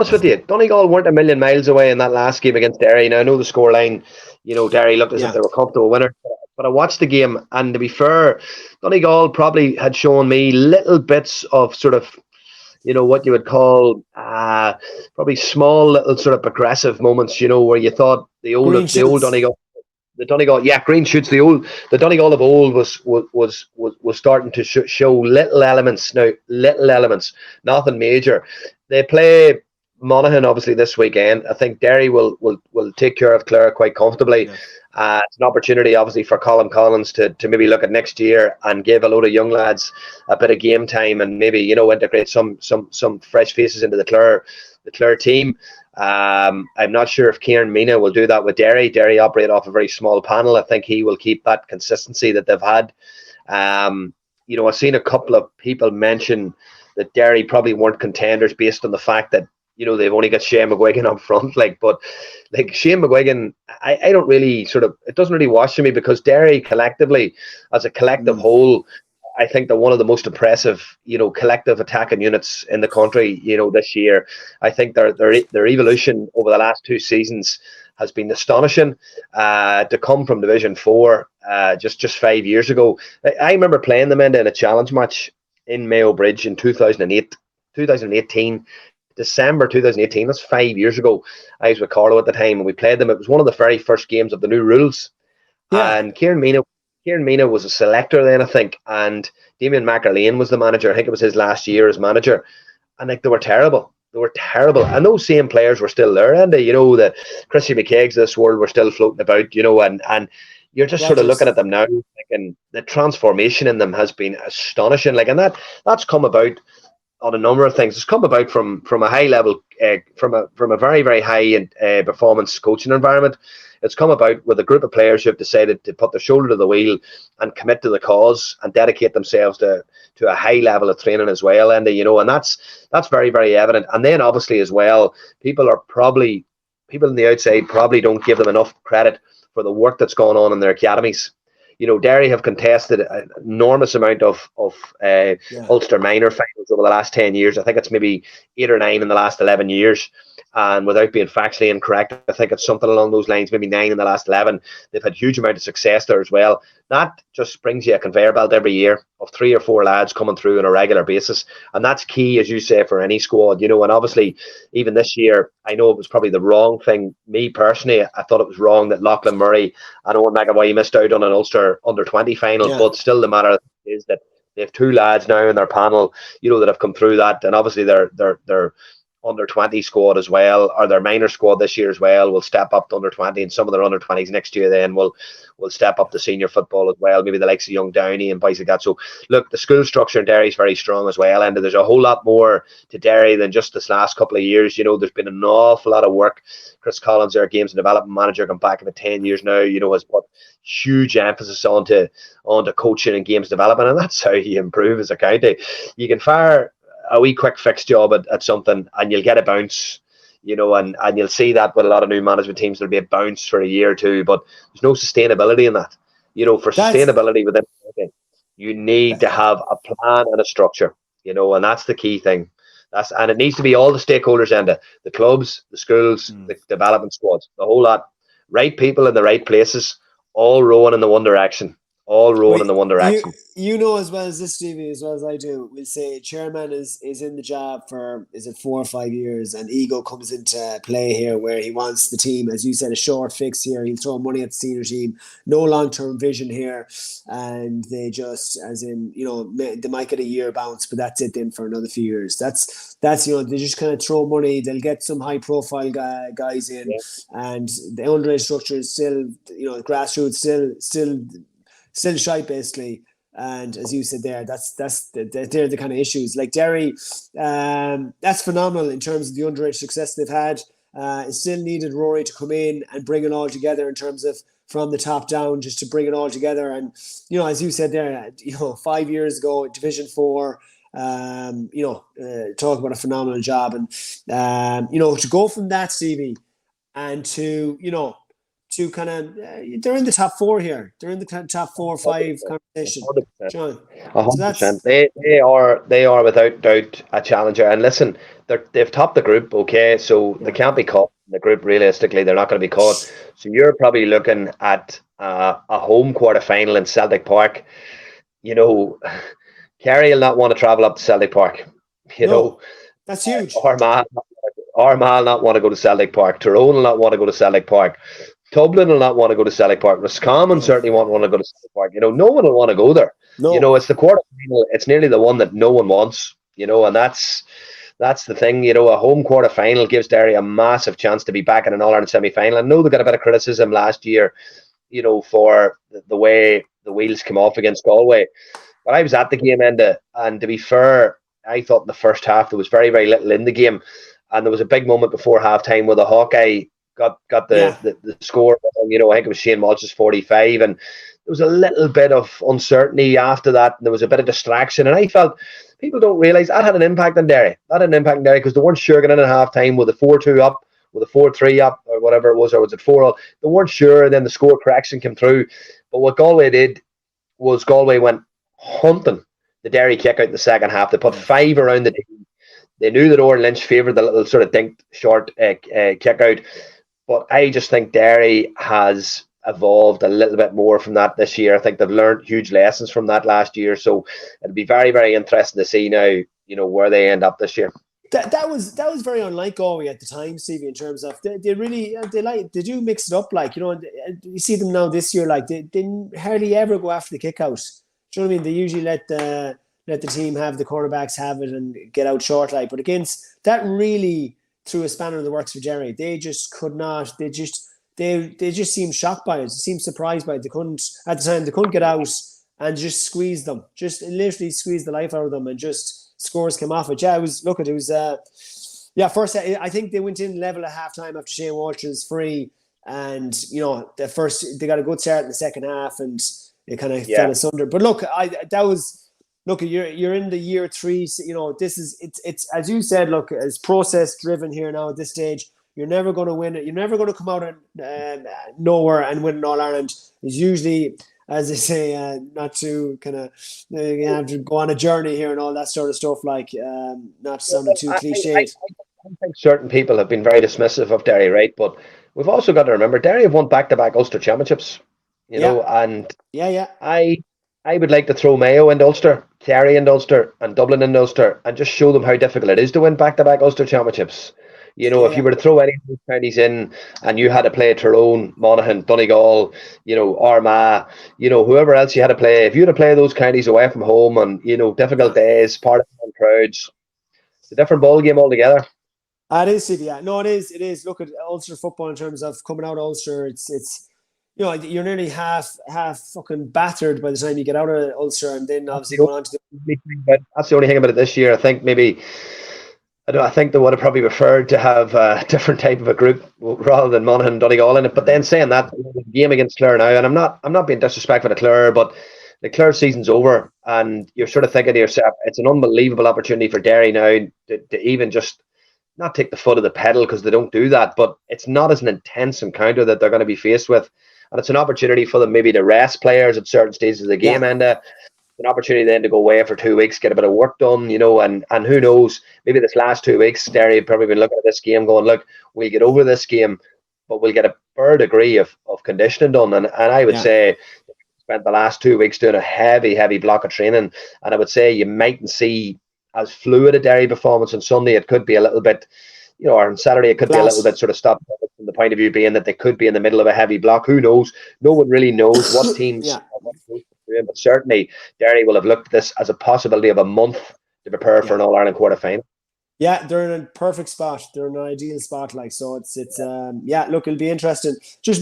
honest with you, Donegal weren't a million miles away in that last game against Derry. Now I know the scoreline, Derry looked as if Yeah, they were comfortable winners. But I watched the game, and to be fair, Donegal probably had shown me little bits of sort of, what you would call probably small little sort of progressive moments, where you thought green the old shoots. Donegal. The Donegal, yeah, green shoots. The Donegal of old was starting to show little elements now, little elements, nothing major. They play Monaghan obviously this weekend. I think Derry will take care of Clare quite comfortably. Yeah, It's an opportunity obviously for Colin Collins to maybe look at next year and give a load of young lads a bit of game time and maybe integrate some fresh faces into the Clare team. I'm not sure if Kieran Mina will do that with Derry. Derry operate off a very small panel. I think he will keep that consistency that they've had. I've seen a couple of people mention that Derry probably weren't contenders based on the fact that they've only got Shane McGuigan up front. But Shane McGuigan, I don't really it doesn't really wash to me because Derry collectively, as a collective mm, whole, I think they're one of the most impressive, collective attacking units in the country, this year. I think their evolution over the last two seasons has been astonishing. To come from Division 4 just 5 years ago. I remember playing them in a challenge match in Mayo Bridge in 2018, December 2018. That's 5 years ago. I was with Carlo at the time and we played them. It was one of the very first games of the new rules. yeah, And Kieran Mina was a selector then, I think, and Damien McAlean was the manager. I think it was his last year as manager, and they were terrible. They were terrible, and those same players were still there. And the Chrissy McKeggs of this world were still floating about, and you're just sort of looking Rogers. at them now, and the transformation in them has been astonishing. And that's come about on a number of things. It's come about from a high level, from a very very high performance coaching environment. It's come about with a group of players who have decided to put their shoulder to the wheel and commit to the cause and dedicate themselves to a high level of training as well. And that's very very evident. And then obviously as well, people on the outside probably don't give them enough credit for the work that's gone on in their academies. Derry have contested an enormous amount of Yeah, Ulster minor finals over the last 10 years. I think it's maybe 8 or 9 in the last 11 years. And without being factually incorrect, I think it's something along those lines, maybe 9 in the last 11. They've had huge amount of success there as well. That just brings you a conveyor belt every year of 3 or 4 lads coming through on a regular basis. And that's key, as you say, for any squad, and obviously even this year, I know it was probably the wrong thing. Me personally, I thought it was wrong that Lachlan Murray and Owen McAvoy missed out on an Ulster under-20 final, yeah. but still the matter is that they have 2 lads now in their panel, that have come through that, and obviously they're under 20 squad as well, or their minor squad this year as well, will step up to under 20, and some of their under 20s next year then will step up to senior football as well, maybe the likes of Young Downey and boys like that. So look, the school structure in Derry is very strong as well, and there's a whole lot more to Derry than just this last couple of years. There's been an awful lot of work. Chris Collins, our games and development manager, gone back about 10 years now, has put huge emphasis onto coaching and games development, and that's how you improve as a county. You can fire a wee quick fix job at something and you'll get a bounce, and you'll see that with a lot of new management teams. There'll be a bounce for a year or two, but there's no sustainability in that. For That's sustainability within anything, you need to have a plan and a structure, and that's the key thing. And it needs to be all the stakeholders and the clubs, the schools, mm. the development squads, the whole lot. Right people in the right places, all rowing in the one direction. All rowing Well, in the one you direction. you know as well as this, Stevie, as well as I do. We'll say chairman is in the job for, is it 4 or 5 years, and ego comes into play here, where he wants the team, as you said, a short fix here. He'll throw money at the senior team, no long term vision here, and they just, as in, they might get a year bounce, but that's it then for another few years. That's they just kind of throw money. They'll get some high profile guys in, Yeah. and the underage structure is still, grassroots still shite basically. And as you said there, they're the kind of issues. Like Derry, that's phenomenal in terms of the underage success they've had. It still needed Rory to come in and bring it all together in terms of from the top down, just to bring it all together. And as you said there, 5 years ago, Division 4. Talk about a phenomenal job, and to go from that, Stevie, and to to kind of they're in the top four here. They're in the top 4 or 5 conversation, 100%. John. So 100%. that's They are without doubt a challenger. And listen, they've topped the group, okay, so they yeah. can't be caught in the group realistically. They're not going to be caught. So you're probably looking at a home quarter final in Celtic Park. You know, Kerry will not want to travel up to Celtic Park. You know, No, that's huge. Armagh, Armagh not want to go to Celtic Park. Tyrone will not want to go to Celtic Park. Dublin will not want to go to Celtic Park. Roscommon No, certainly won't want to go to Celtic Park. No one will want to go there. no. It's the quarter final. It's nearly the one that no one wants. And that's the thing. A home quarter final gives Derry a massive chance to be back in an All Ireland semi final. I know they got a bit of criticism last year, for the way the wheels came off against Galway. But I was at the game, Enda, and to be fair, I thought in the first half there was very, very little in the game. And there was a big moment before half time where the Hawkeye got Yeah, the score. I think it was Shane Walsh's 45, and there was a little bit of uncertainty after that. And there was a bit of distraction, and I felt people don't realise that had an impact on Derry. That had an impact on Derry because they weren't sure getting in at half time with a 4-2 up, with a 4-3 up, or whatever it was, or was it 4-all. They weren't sure, and then the score correction came through. But what Galway did was Galway went hunting the Derry kick out in the second half. They put 5 around the team. They knew that Oran Lynch favoured the little sort of dinked short kick out. But I just think Derry has evolved a little bit more from that this year. I think they've learned huge lessons from that last year. So it'll be very, very interesting to see now, where they end up this year. that was very unlike Galway at the time, Stevie. In terms of they really they do mix it up, you see them now this year, they didn't hardly ever go after the kick out. Do you know what I mean? They usually let the team have the cornerbacks have it and get out short, but against that really threw a spanner in the works for Derry. They just could not. They just seemed shocked by it. They seemed surprised by it. They couldn't at the time. They couldn't get out and just squeeze them. Just literally squeeze the life out of them, and just scores came off it. Yeah, it was. Look, it was. First I think they went in level at halftime after Shane Walsh's free, and they got a good start in the second half, and it kind of fell asunder. But look, Look, you're in the year 3. This is it's as you said. Look, it's process driven here now at this stage. You're never going to win it. You're never going to come out and nowhere and win an All Ireland. It's usually, as they say, not to kind of you have to go on a journey here and all that sort of stuff. Not sounding too cliched. I think certain people have been very dismissive of Derry, right? But we've also got to remember Derry have won back-to-back Ulster championships. And I would like to throw Mayo into Ulster, Kerry into Ulster, and Dublin into Ulster, and just show them how difficult it is to win back-to-back Ulster championships. If you were to throw any of those counties in, and you had to play Tyrone, Monaghan, Donegal, Armagh, whoever else you had to play, if you had to play those counties away from home on, difficult days, part of crowds, it's a different ball game altogether. It is, Stevie. Yeah, no, it is. It is. Look at Ulster football in terms of coming out of Ulster. It's. You're nearly half fucking battered by the time you get out of Ulster, and then obviously going on to that's the only thing about it this year. I think I think they would have probably preferred to have a different type of a group rather than Monaghan and Donegal in it. But then saying that, the game against Clare now, and I'm not being disrespectful to Clare, but the Clare season's over, and you're sort of thinking to yourself, it's an unbelievable opportunity for Derry now to even just not take the foot of the pedal, because they don't do that, but it's not as an intense encounter that they're going to be faced with. And it's an opportunity for them maybe to rest players at certain stages of the game, and an opportunity then to go away for 2 weeks, get a bit of work done, and who knows, maybe this last 2 weeks, Derry have probably been looking at this game going, look, we'll get over this game, but we'll get a fair degree of conditioning done. And I would say spent the last 2 weeks doing a heavy block of training, and I would say you mightn't see as fluid a Derry performance on Sunday. It could be a little bit, or on Saturday, it could be a little bit sort of stopped from the point of view being that they could be in the middle of a heavy block. Who knows? No one really knows what teams are doing, but certainly Derry will have looked at this as a possibility of a month to prepare for an All-Ireland quarter-final. Yeah, they're in a perfect spot. They're in an ideal spot. So it's look, it'll be interesting. Just